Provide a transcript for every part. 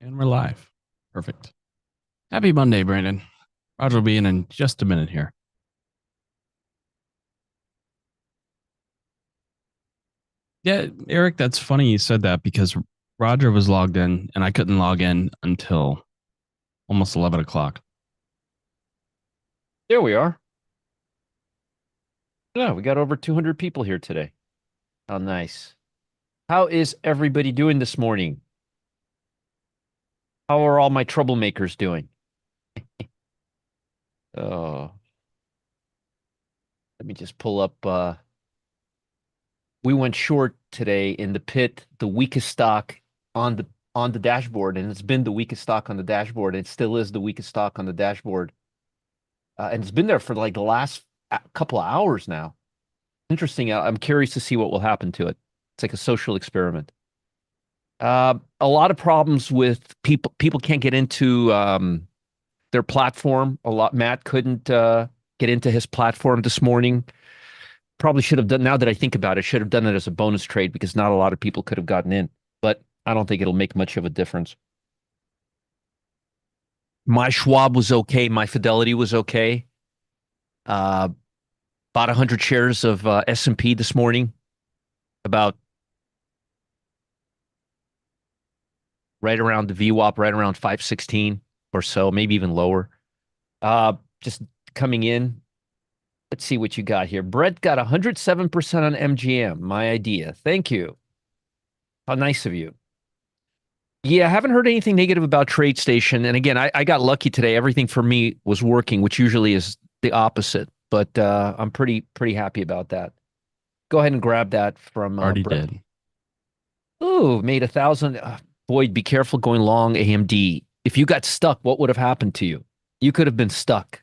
And we're live. Perfect. Happy Monday, Brandon. Roger will be in just a minute here. Yeah, Eric, that's funny you said that because Roger was logged in and I couldn't log in until almost 11 o'clock. There we are. Yeah, we got over 200 people here today. How nice. How is everybody doing this morning? How are all my troublemakers doing? Oh, let me just pull up. We went short today in the pit, the weakest stock on the dashboard, and it's been the weakest stock on the dashboard. It still is the weakest stock on the dashboard, and it's been there for like the last couple of hours now. Interesting. I'm curious to see what will happen to it. It's like a social experiment. A lot of problems with people. People can't get into their platform. A lot. Matt couldn't get into his platform this morning. Probably should have done. Now that I think about it, should have done it as a bonus trade because not a lot of people could have gotten in. But I don't think it'll make much of a difference. My Schwab was okay. My Fidelity was okay. Uh, Bought 100 shares of S&P this morning. About right around the VWAP, right around 516 or so, maybe even lower. Just coming in. Let's see what you got here. Brett got 107% on MGM. My idea. Thank you. How nice of you. Yeah, I haven't heard anything negative about TradeStation. And again, I got lucky today. Everything for me was working, which usually is the opposite. But I'm pretty happy about that. Go ahead and grab that from Already Brett. did. Ooh, made 1,000. Boyd, be careful going long AMD. If you got stuck, what would have happened to you? You could have been stuck.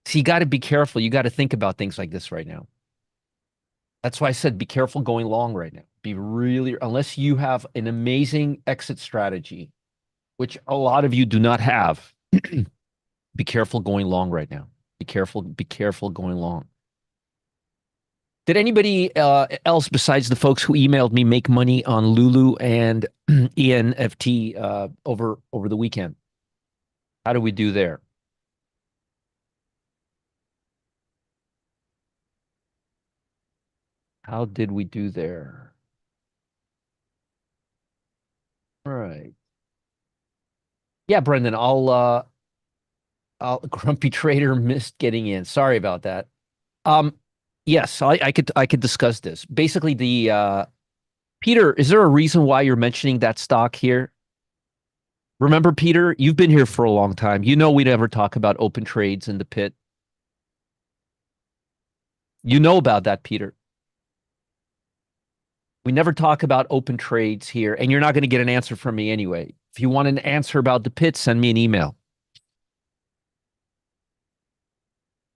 So you got to be careful. You got to think about things like this right now. That's why I said be careful going long right now. Be really, unless you have an amazing exit strategy, which a lot of you do not have, be careful going long right now. Be careful going long. Did anybody else besides the folks who emailed me make money on Lulu and ENFT over the weekend? How do we do there? How did we do there? All right. Yeah, Brendan, I'll Grumpy Trader missed getting in. Sorry about that. Um, yes, I could discuss this. Basically, the Peter, is there a reason why you're mentioning that stock here? Remember, Peter, you've been here for a long time. You know we never talk about open trades in the pit. You know about that, Peter. We never talk about open trades here, and you're not going to get an answer from me anyway. If you want an answer about the pit, send me an email.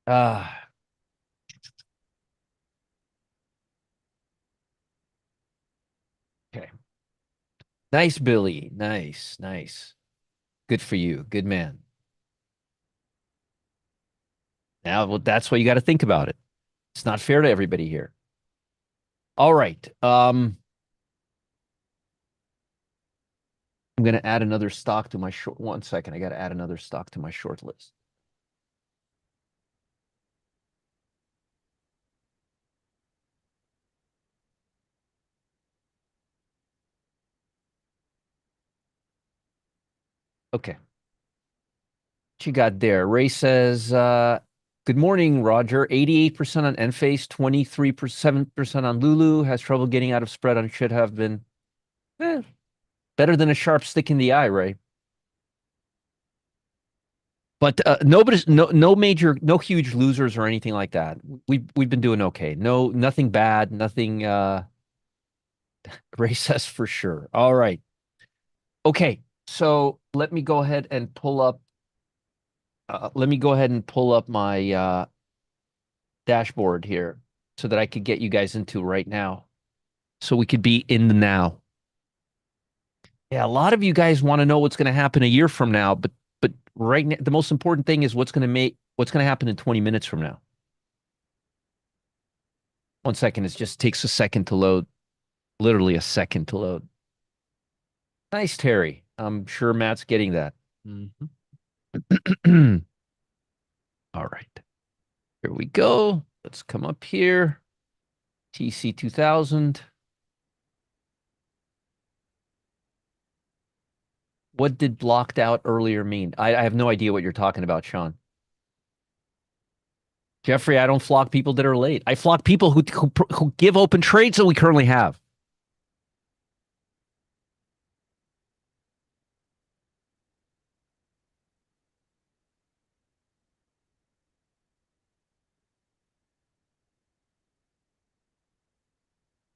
Uh, okay. Nice, Billy. Nice, nice. Good for you. Good man. Now, well, that's what you got to think about it. It's not fair to everybody here. All right. I'm going to add another stock to my short. One second. I got to add another stock to my short list. Okay. What you got there? Ray says, good morning, Roger. 88% on Enphase, 23% on Lulu. Has trouble getting out of spread on should have been eh, better than a sharp stick in the eye, Ray. But nobody's no major, no huge losers or anything like that. We've been doing okay. No, nothing bad, nothing Ray says for sure. All right. Okay. So let me go ahead and pull up my dashboard here so that I could get you guys into right now. So we could be in the now. Yeah, a lot of you guys want to know what's going to happen a year from now, but right now the most important thing is what's going to happen in 20 minutes from now. One second, it just takes a second to load, literally a second to load. Nice, Terry. I'm sure Matt's getting that. Mhm. All right. Here we go. Let's come up here. TC 2000. What did blocked out earlier mean? I have no idea what you're talking about, Sean. Jeffrey, I don't flock people that are late. I flock people who give open trades that we currently have.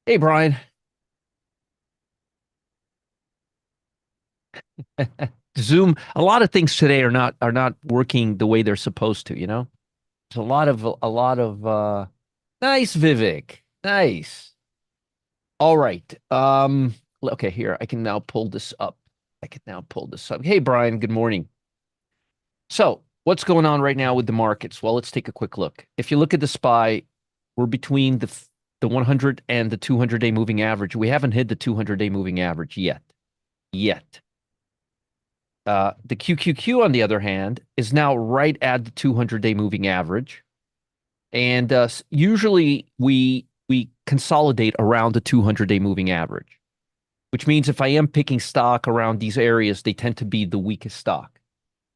Hey, Brian. Zoom. A lot of things today are not working the way they're supposed to. There's a lot of nice, Vivek. Nice. All right. Okay, here. I can now pull this up. I can now pull this up. Hey, Brian, good morning. So, what's going on right now with the markets? Well, let's take a quick look. If you look at the SPY, we're between the 100 and the 200-day moving average. We haven't hit the 200-day moving average yet. Yet. The QQQ, on the other hand, is now right at the 200-day moving average. And usually we consolidate around the 200-day moving average, which means if I am picking stock around these areas, they tend to be the weakest stock.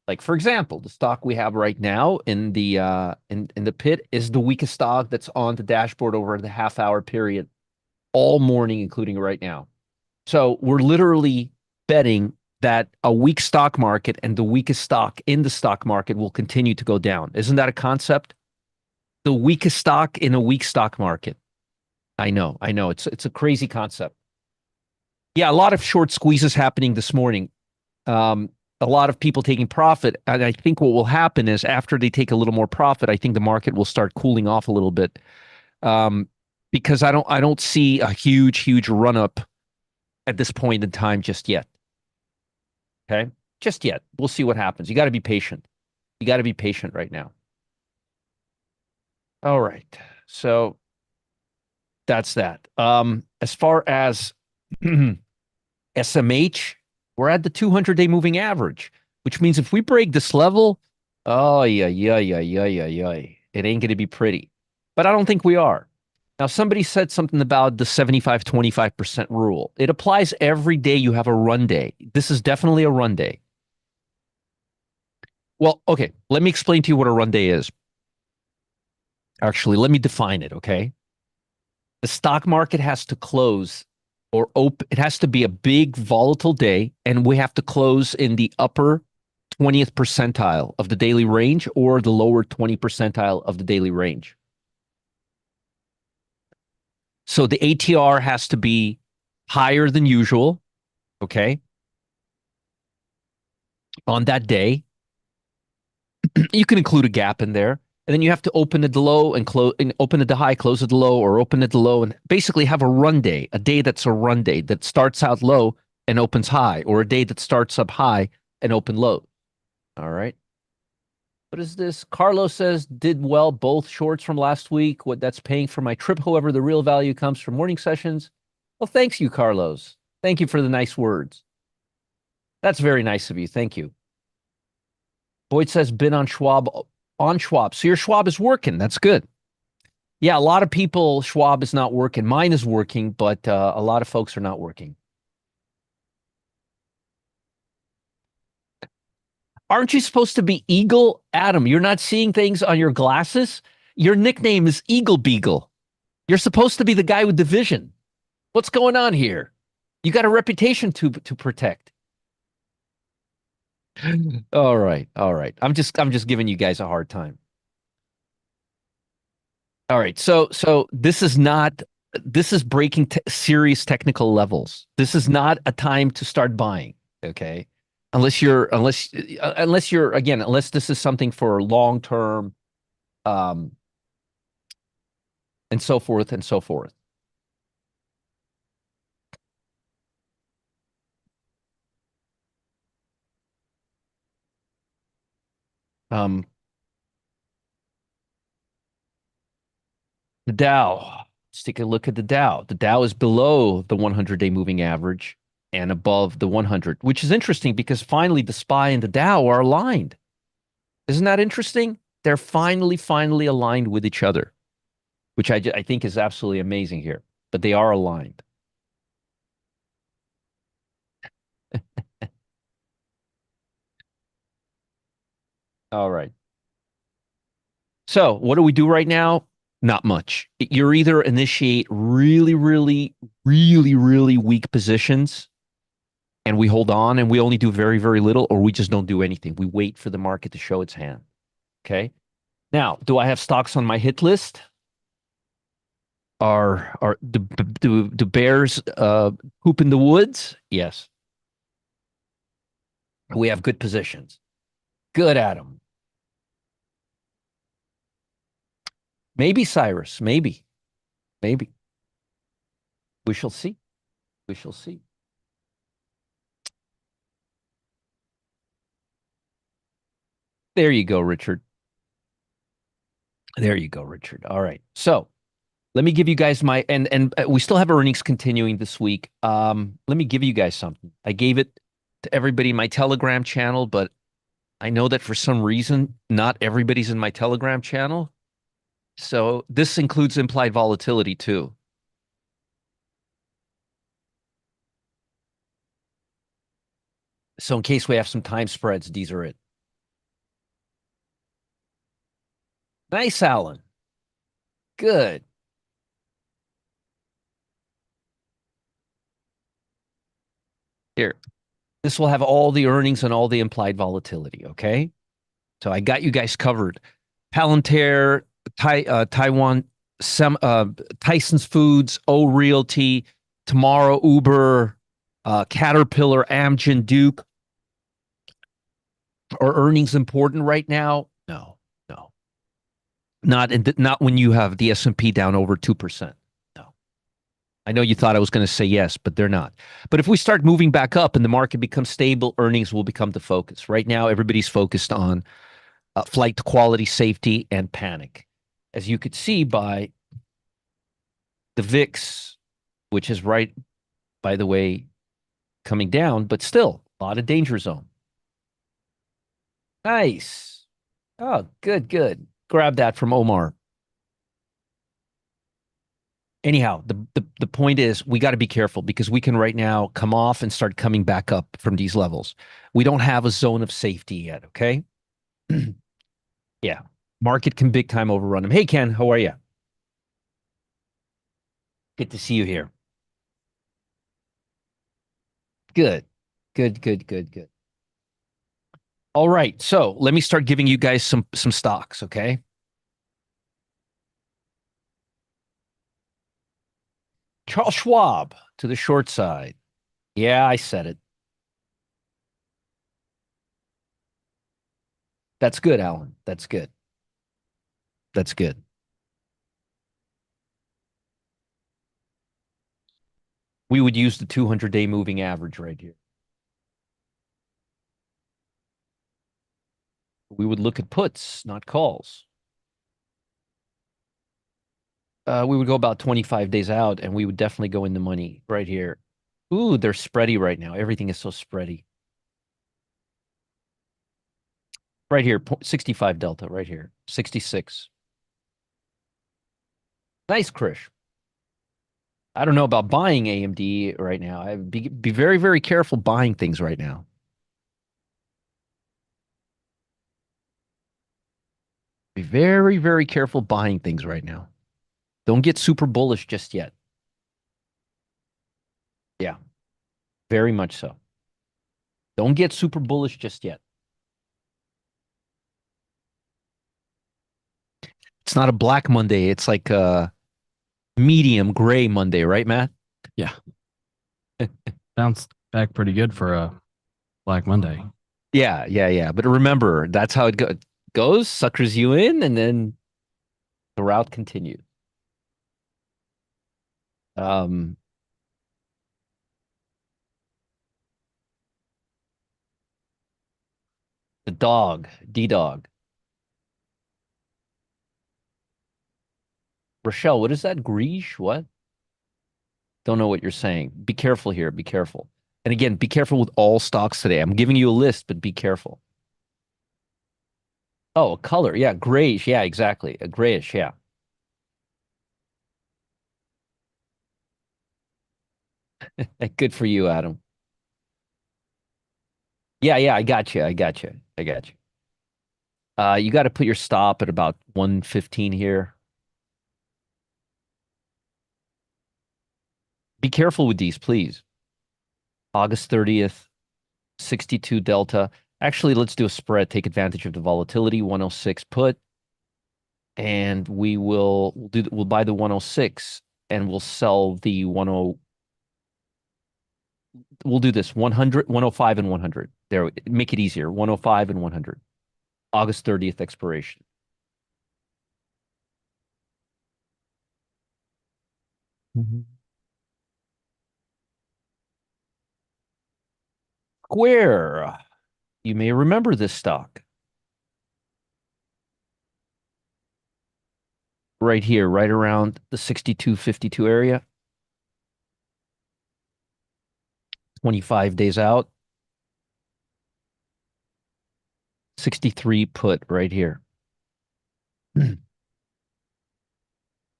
Like, for example, the stock we have right now in the pit is the weakest stock that's on the dashboard over the half-hour period all morning, including right now. So we're literally betting that a weak stock market and the weakest stock in the stock market will continue to go down. Isn't that a concept? The weakest stock in a weak stock market. I know. It's a crazy concept. Yeah, a lot of short squeezes happening this morning. A lot of people taking profit, and I think what will happen is after they take a little more profit, I think the market will start cooling off a little bit. Um, because I don't see a huge run up at this point in time just yet. Okay, just yet. We'll see what happens. You got to be patient. You got to be patient right now. All right, so that's that. As far as SMH, we're at the 200-day moving average, which means if we break this level, oh, yeah. It ain't going to be pretty. But I don't think we are. Now, somebody said something about the 75-25% rule. It applies every day you have a run day. This is definitely a run day. Well, okay, let me explain to you what a run day is. Actually, let me define it, okay? The stock market has to close or open. It has to be a big volatile day, and we have to close in the upper 20th percentile of the daily range or the lower 20 percentile of the daily range. So the ATR has to be higher than usual, okay, on that day. You can include a gap in there. And then you have to open at the low and close, and open at the high, close at the low, or open at the low, and basically have a run day, a day that's a run day that starts out low and opens high, or a day that starts up high and open low. All right. What is this? Carlos says did well both shorts from last week. What that's paying for my trip. However, the real value comes from morning sessions. Well, thanks you, Carlos. Thank you for the nice words. That's very nice of you. Thank you. Boyd says been on Schwab on Schwab. So your Schwab is working. That's good. Yeah, a lot of people, Schwab is not working. Mine is working, but a lot of folks are not working. Aren't you supposed to be Eagle Adam? You're not seeing things on your glasses? Your nickname is Eagle Beagle. You're supposed to be the guy with the vision. What's going on here? You got a reputation to protect. All right, all right. I'm just giving you guys a hard time. All right. So this is breaking serious technical levels. This is not a time to start buying, okay? Unless this is something for long term um and so forth and so forth. Um the Dow. Let's take a look at the Dow. The Dow is below the 100-day moving average and above the 100, which is interesting because finally the SPY and the Dow are aligned. Isn't that interesting? They're finally aligned with each other, which I think is absolutely amazing here. But they are aligned. All right. So what do we do right now? Not much. You're either initiate really weak positions and we hold on and we only do very little, or we just don't do anything. We wait for the market to show its hand. Okay. Now, do I have stocks on my hit list? Are do bears poop in the woods? Yes. We have good positions. Good, Adam. Maybe Cyrus. Maybe. We shall see. We shall see. There you go, Richard. There you go, Richard. All right. So let me give you guys my and we still have earnings continuing this week. Let me give you guys something. I gave it to everybody in my Telegram channel, but I know that for some reason not everybody's in my Telegram channel. So this includes implied volatility too. So in case we have some time spreads, these are it. Nice, Alan. Good. Here. This will have all the earnings and all the implied volatility, okay? So I got you guys covered. Palantir, Taiwan, Tyson's Foods, O Realty, Tomorrow Uber, Caterpillar, Amgen, Duke. Are earnings important right now? No, no, not when you have the S&P down over 2%. No. I know you thought I was going to say yes, but they're not. But if we start moving back up and the market becomes stable, earnings will become the focus. Right now, everybody's focused on flight to quality, safety, and panic. As you could see by the VIX, which is right, by the way, coming down, but still a lot of danger zone. Nice. Oh, good. Grab that from Omar. Anyhow, the point is we got to be careful because we can right now come off and start coming back up from these levels. We don't have a zone of safety yet, okay? Yeah. Market can big time overrun them. Hey, Ken, how are you? Good to see you here. Good. Good. All right. So let me start giving you guys some stocks, okay? Charles Schwab to the short side. Yeah, I said it. That's good, Alan. That's good. That's good. We would use the 200-day moving average right here. We would look at puts, not calls. We would go about 25 days out and we would definitely go in the money right here. Ooh, they're spready right now. Everything is so spready. Right here, 65 delta right here, 66. Nice, Krish. I don't know about buying AMD right now. I'd be very careful buying things right now. Be very careful buying things right now. Don't get super bullish just yet. Yeah, very much so. Don't get super bullish just yet. It's not a black Monday. It's like a medium gray Monday, right, Matt? Yeah. Bounced back pretty good for a Black Monday. Yeah. But remember, that's how it goes. Suckers you in, and then the route continues. Um, the dog, D-Dog. Rochelle, what is that? Greige? What? Don't know what you're saying. Be careful here. Be careful. And again, be careful with all stocks today. I'm giving you a list, but be careful. Oh, a color. Yeah, grayish. Yeah, exactly. A grayish. Yeah. Good for you, Adam. Yeah, yeah, I got you. I got you. I got you. You got to put your stop at about 115 here. Be careful with these, please. August 30th, 62 delta. Actually, let's do a spread. Take advantage of the volatility. 106 put, and we'll buy the 106 and we'll sell the 10. We'll do this 100, 105 and 100. There, make it easier. 105 and 100. August 30th expiration. Mhm. Square. You may remember this stock right here, right around the 62.52 area, 25 days out, 63 put right here.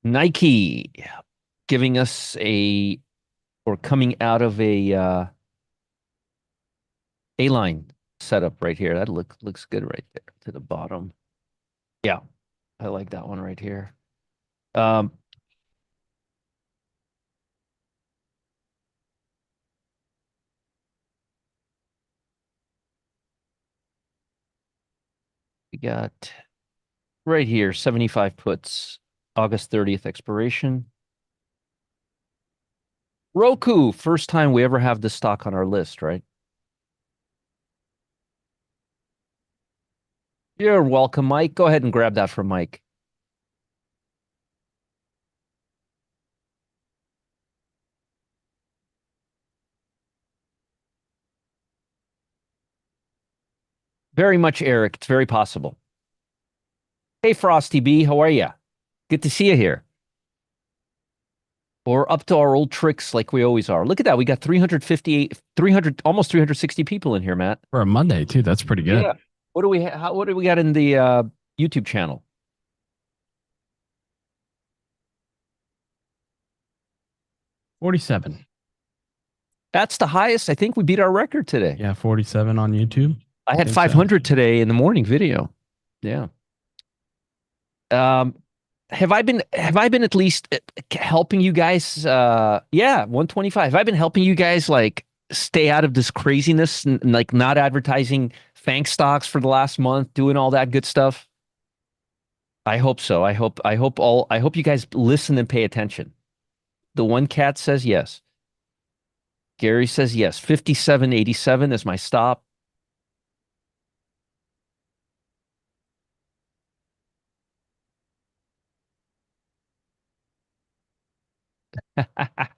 Nike giving us a or coming out of a line setup right here. That looks good right there to the bottom. Yeah, I like that one right here. Um, we got right here 75 puts, August 30th expiration. Roku, first time we ever have this stock on our list, right? You're welcome, Mike. Go ahead and grab that from Mike. Very much, Eric. It's very possible. Hey, Frosty B, how are you? Good to see you here. Or up to our old tricks like we always are. Look at that. We got 358, 300, almost 360 people in here, Matt. For a Monday, too. That's pretty good. Yeah. What do we got in the YouTube channel? 47. That's the highest. I think we beat our record today. Yeah, 47 on YouTube. I I had think so. 500 today in the morning video. Yeah. Um, have I been at least helping you guys? Yeah, 125. Have I been helping you guys like stay out of this craziness and like not advertising FANG stocks for the last month, doing all that good stuff? I hope so. I hope you guys listen and pay attention. The one cat says yes. Gary says yes. 57.87 is my stop.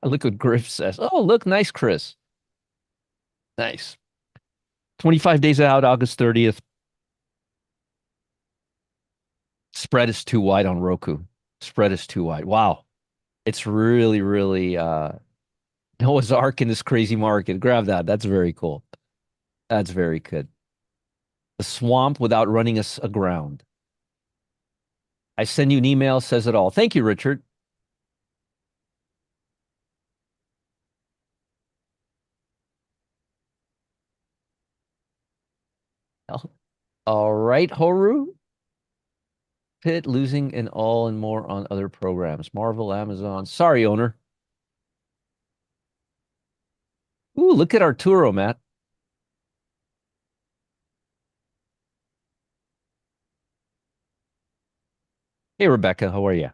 Look what Griff says. Oh, look, nice, Chris. Nice. 25 days out, August 30th. Spread is too wide on Roku. Spread is too wide. Wow. It's really, really Noah's Ark in this crazy market. Grab that. That's very cool. That's very good. The swamp without running us aground. I send you an email, says it all. Thank you, Richard. All right, Horu. Pitt losing and all and more on other programs. Marvel, Amazon. Sorry, owner. Ooh, look at Arturo, Matt. Hey, Rebecca, how are you?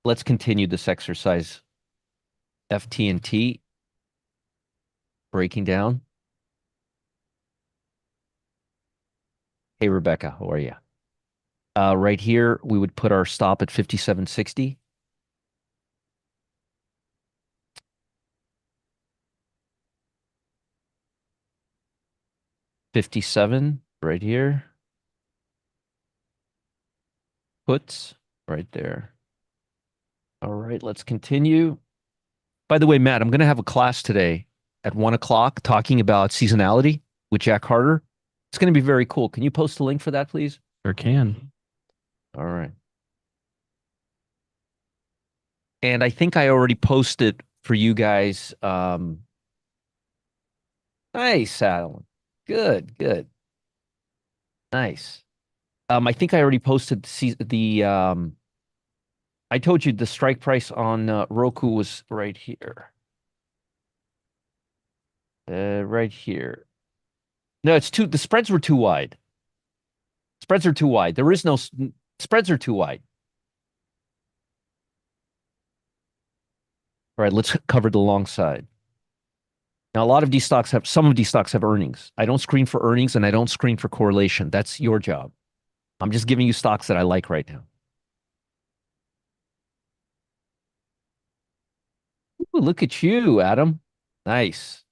Let's continue this exercise. FT&T breaking down. Hey, Rebecca, how are you? Right here, we would put our stop at 57.60. $57 right here. Puts right there. All right, let's continue. By the way, Matt, I'm going to have a class today at 1 o'clock talking about seasonality with Jack Harder. It's going to be very cool. Can you post a link for that, please? Sure can. All right. And I think I already posted for you guys. Nice, Alan. Good, good. Nice. I think I already posted I told you the strike price on Roku was right here. Right here. No, the spreads were too wide. Spreads are too wide. There is no spreads are too wide. All right, let's cover the long side. Now, some of these stocks have earnings. I don't screen for earnings and I don't screen for correlation. That's your job. I'm just giving you stocks that I like right now. Ooh, look at you, Adam. Nice.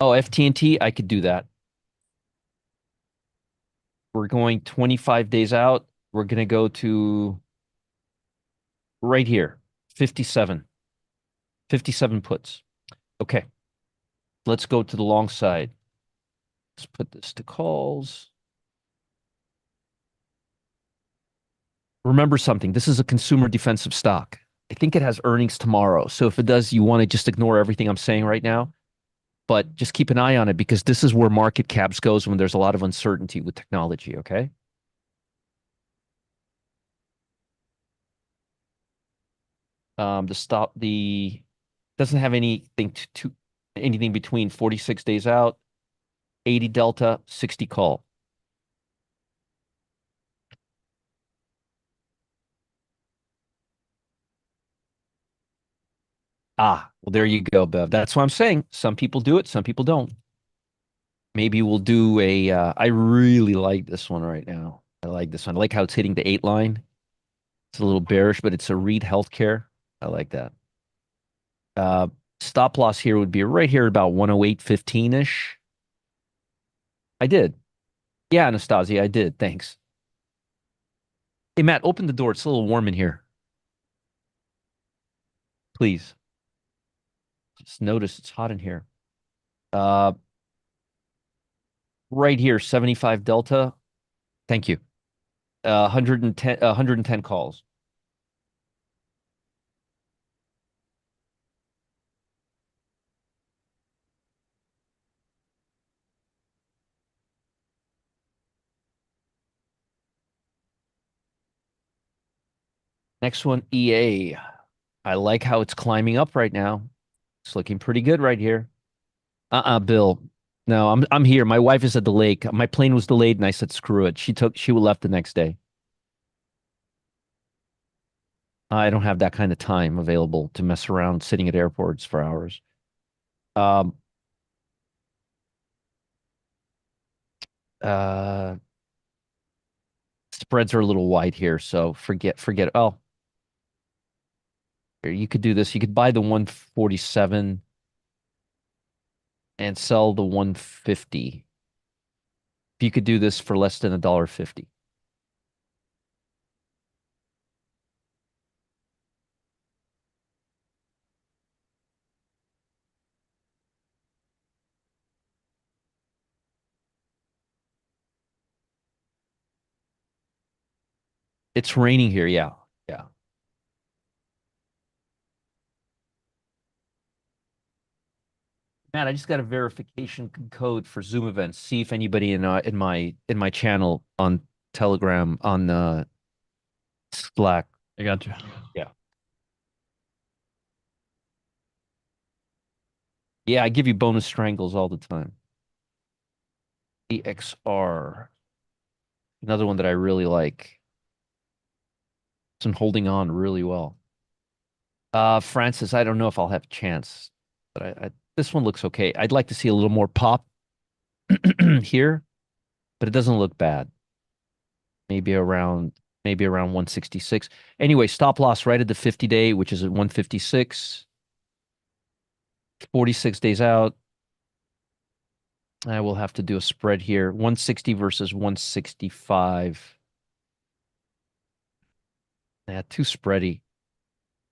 Oh, FT&T, I could do that. We're going 25 days out. We're going to go to right here, 57. 57 puts. Okay, let's go to the long side. Let's put this to calls. Remember something. This is a consumer defensive stock. I think it has earnings tomorrow. So if it does, you want to just ignore everything I'm saying right now. But just keep an eye on it because this is where market caps goes when there's a lot of uncertainty with technology, okay? The doesn't have anything between 46 days out, 80 delta, 60 call. Well, there you go, Bev. That's what I'm saying. Some people do it, some people don't. Maybe we'll do I really like this one right now. I like this one. I like how it's hitting the 8 line. It's a little bearish, but it's a Reed Healthcare. I like that. Uh, Stop loss here would be right here about 108.15-ish. I did. Yeah, Anastasia, I did. Thanks. Hey, Matt, open the door. It's a little warm in here. Please. Just notice it's hot in here. Uh, right here, 75 delta. Thank you. 110 calls. Next one, EA. I like how it's climbing up right now. It's looking pretty good right here. Bill. No, I'm here. My wife is at the lake. My plane was delayed, and I said, screw it. She left the next day. I don't have that kind of time available to mess around sitting at airports for hours. Um, uh, Spreads are a little wide here, so forget. Oh, here, you could do this. You could buy the 147 and sell the 150. If you could do this for less than $1.50. It's raining here. Yeah. Yeah. Matt, I just got a verification code for Zoom events. See if anybody in my channel on Telegram on Slack. I got you. Yeah. Yeah, I give you bonus strangles all the time. EXR, another one that I really like. It's been holding on really well. Francis, I don't know if I'll have a chance, but this one looks okay. I'd like to see a little more pop here, but it doesn't look bad. Maybe around maybe around 166. Anyway, stop loss right at the 50-day, which is at 156. 46 days out. I will have to do a spread here. 160 versus 165. Yeah, too spready.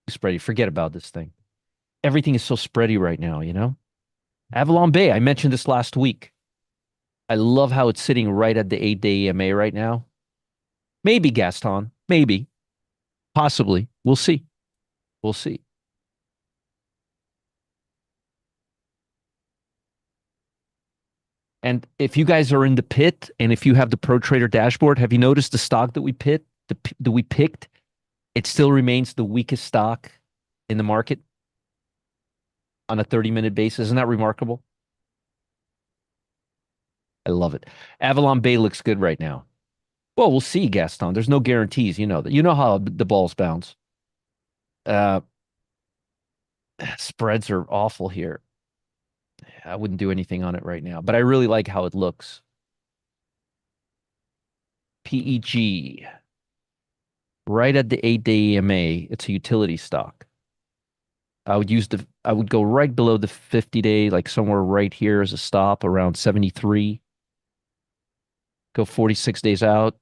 Too spready. Forget about this thing. Everything is so spready right now, you know? Avalon Bay, I mentioned this last week. I love how it's sitting right at the 8-day EMA right now. Maybe Gaston, maybe, possibly. We'll see. We'll see. And if you guys are in the pit and if you have the Pro Trader dashboard, have you noticed the stock that we picked? It still remains the weakest stock in the market on a 30-minute basis. Isn't that remarkable? I love it. Avalon Bay looks good right now. Well, we'll see, Gaston. There's no guarantees. You know that. You know how the balls bounce. Uh, Spreads are awful here. I wouldn't do anything on it right now, but I really like how it looks. PEG, right at the 8-day EMA. It's a utility stock. I would go right below the 50-day, like somewhere right here as a stop around 73. Go 46 days out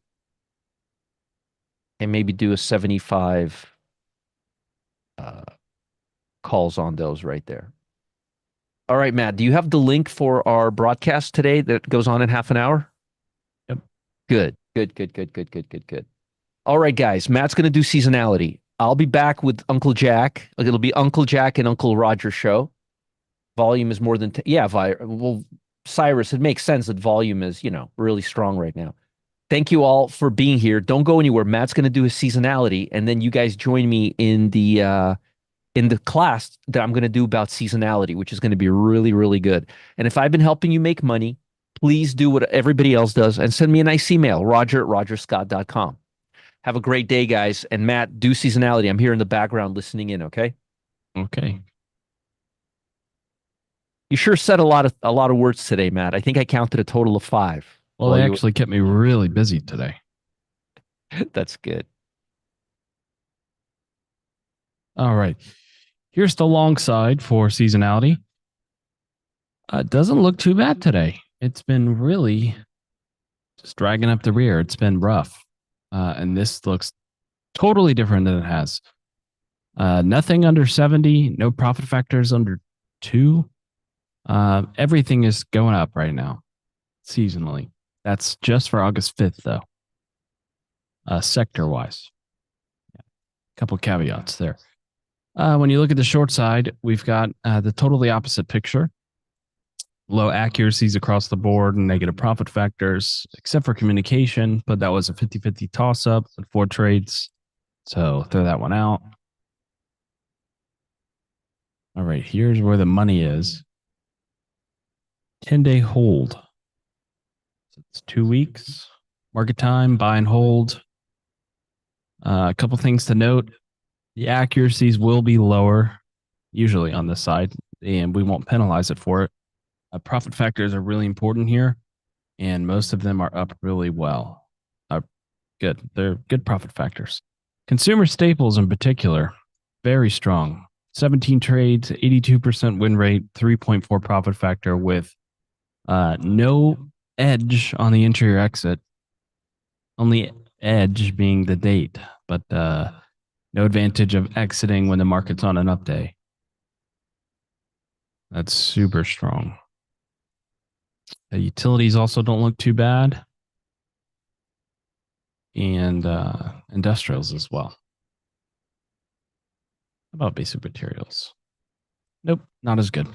and maybe do a 75 uh, calls on those right there. All right, Matt, do you have the link for our broadcast today that goes on in half an hour? Yep. Good, good, good, good, good, good, good, good. All right, guys, Matt's going to do seasonality. I'll be back with Uncle Jack. It'll be Uncle Jack and Uncle Roger show. Volume is more than, yeah, well, Cyrus, it makes sense that volume is, really strong right now. Thank you all for being here. Don't go anywhere. Matt's going to do his seasonality, and then you guys join me in the class that I'm going to do about seasonality, which is going to be really, really good. And if I've been helping you make money, please do what everybody else does and send me a nice email, roger@rogerscott.com. Have a great day, guys. And Matt, do seasonality. I'm here in the background listening in, okay? Okay. You sure said a lot of words today, Matt. I think I counted a total of 5 Well, while they you were. actually kept me really busy today. That's good. All right. Here's the long side for seasonality. It doesn't look too bad today. It's been really just dragging up the rear. It's been rough. And this looks totally different than it has. Nothing under 70, no profit factors under 2. Everything is going up right now, seasonally. That's just for August 5th, though, sector wise. A couple caveats there. When you look at the short side, we've got the totally opposite picture. Low accuracies across the board and negative profit factors, except for communication, but that was a 50-50 toss up with 4 trades. So throw that one out. All right, here's where the money is. 10-day hold. So it's 2 weeks. Market time, buy and hold. A couple things to note. The accuracies will be lower, usually on this side, and we won't penalize it for it. Profit factors are really important here, and most of them are up really well. Good. They're good profit factors. Consumer staples in particular, very strong. 17 trades, 82% win rate, 3.4 profit factor with no edge on the entry or exit. Only edge being the date, but no advantage of exiting when the market's on an up day. That's super strong. The utilities also don't look too bad. And industrials as well. How about basic materials? Nope, not as good.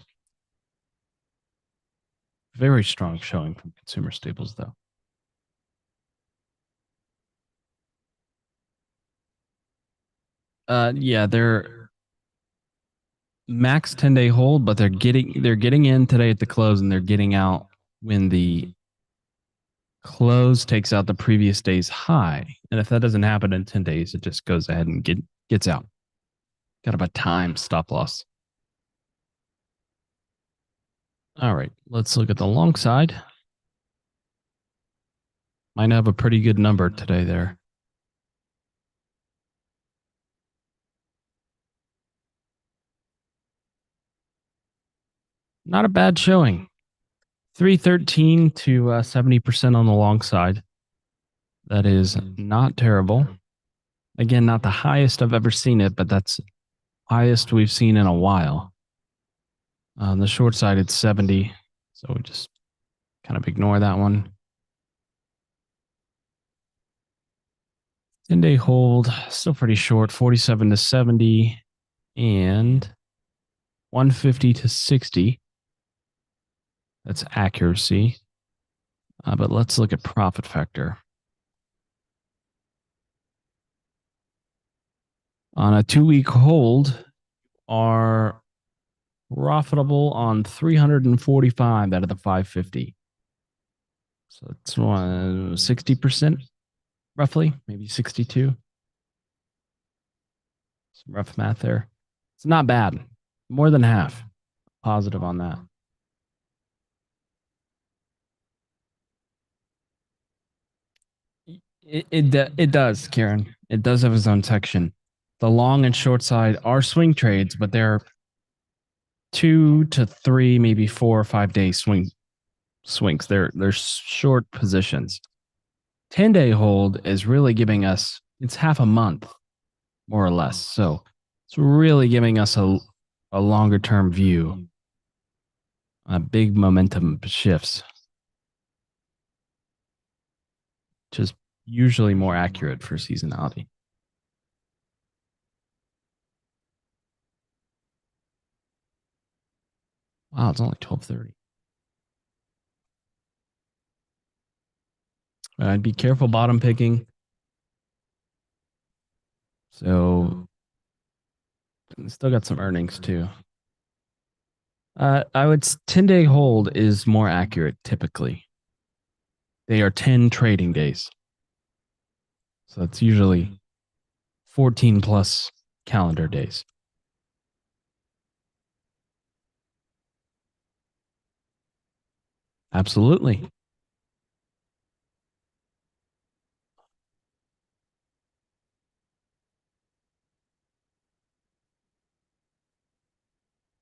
Very strong showing from consumer staples, though. Yeah, they're max 10-day hold, but they're getting in today at the close and they're getting out when the close takes out the previous day's high. And if that doesn't happen in 10 days, it just goes ahead and gets out. Got about time stop loss. All right, let's look at the long side. Might have a pretty good number today there. Not a bad showing. 313 to 70% on the long side. That is not terrible. Again, not the highest I've ever seen it, but that's highest we've seen in a while. On the short side, it's 70. So we just kind of ignore that one. 10-day hold, still pretty short, 47 to 70 and 150 to 60. That's accuracy. But let's look at profit factor. On a 2-week hold, are profitable on 345 out of the 550. So it's 60% roughly, maybe 62. Some rough math there. It's not bad. More than half positive on that. It does, Karen. It does have its own section. The long and short side are swing trades, but they're 2 to 3, maybe 4 or 5 day swings. They're short positions. 10-day hold is really giving us it's half a month, more or less. So it's really giving us a longer term view, big momentum shifts, which is usually more accurate for seasonality. Wow, it's only 12:30. I'd be careful bottom picking. So still got some earnings too. I would 10-day hold is more accurate typically. They are 10 trading days. So it's usually 14 plus calendar days. Absolutely.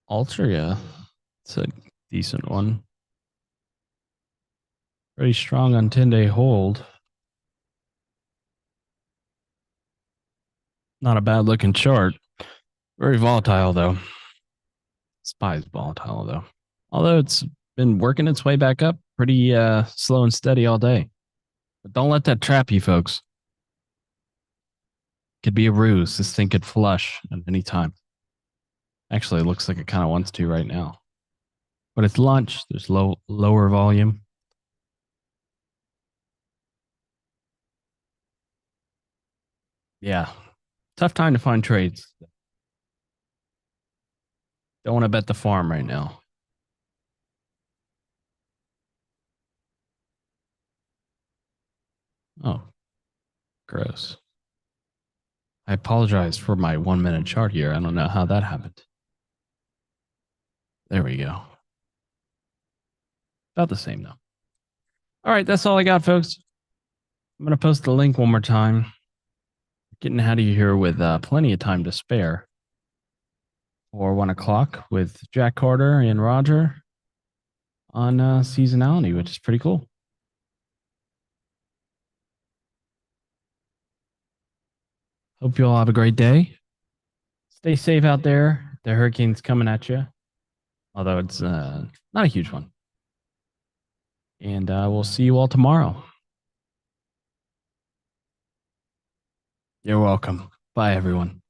Altria, it's a decent one. Very strong on 10-day hold. Not a bad looking chart. Very volatile though. SPY is volatile though. Although it's been working its way back up pretty slow and steady all day. But don't let that trap you, folks. Could be a ruse. This thing could flush at any time. Actually, it looks like it kind of wants to right now. But it's lunch. There's lower volume. Yeah. Tough time to find trades. Don't want to bet the farm right now. Oh, gross. I apologize for my 1 minute chart here. I don't know how that happened. There we go. About the same though. All right, that's all I got, folks. I'm gonna post the link one more time. Getting out of here with plenty of time to spare for 1 o'clock with Jack Carter and Roger on seasonality, which is pretty cool. Hope you all have a great day. Stay safe out there. The hurricane's coming at you, although it's not a huge one. And we'll see you all tomorrow. You're welcome. Bye, everyone.